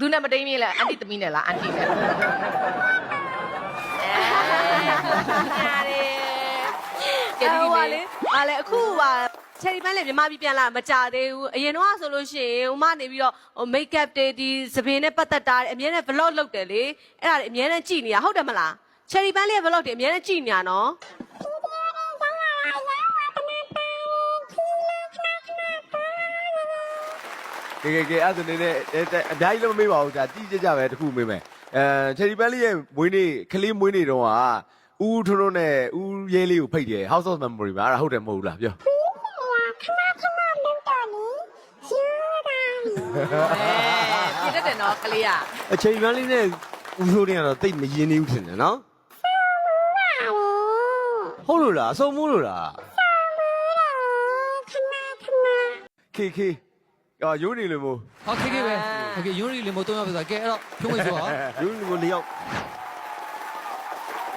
သူနဲ့မတိမ်မြင်လားအန်တီသမီးနဲ့လားအန်တီနဲ့ကဲဒီပါလေဟာလေအခုပါချယ်ရီပန်းလေမြန်မာပြည်ပြန်လာမကြသေးဘူးအရင်တော့ဆိုလို့ရှိရင်ဥမနေပြီးတော့မိတ်ကပ်တွေဒီစပင်းနဲ့ပတ်သက်တာအများနဲ့ vlog လုပ်တယ်လေအဲ့ဒါအများနဲ့ကြည်နေတာဟုတ်တယ်မလားချယ်ရီပန်းလေး vlog တွေအများနဲ့ကြည်နေတာနော်ကဲအဲ့ဒါနေနဲ့အများကြီးလည်းမမေးပါဘူးကြာတိကျပဲတခုမေးမယ်ချယ်ရီပန်းလေးရဲ့မွေးနေ့ကလေးမွေးနေ့တုန်းကဦးထွန်းထွန်းနဲ့ဦးရဲလေးကိုဖိတ်တယ် House of Memory မှာအဲ့ဒါဟုတ်တယ်မဟုတ်ဘူးလားပြောပြတတ်တယ်နော်ကလေးကအ ချိန်ပန်းလေးနဲ့ဦးဆိုးတင်းကတော့တိတ်မရင်းနေဘူးထင်တယ်နော်ဟုတ်လို့လားအစုံမိုးလို့လားခေရိုးနေလို့မို့ 好，K K 呗，OK，有人领我东要不是？给，然后评委说啊。有你我聊。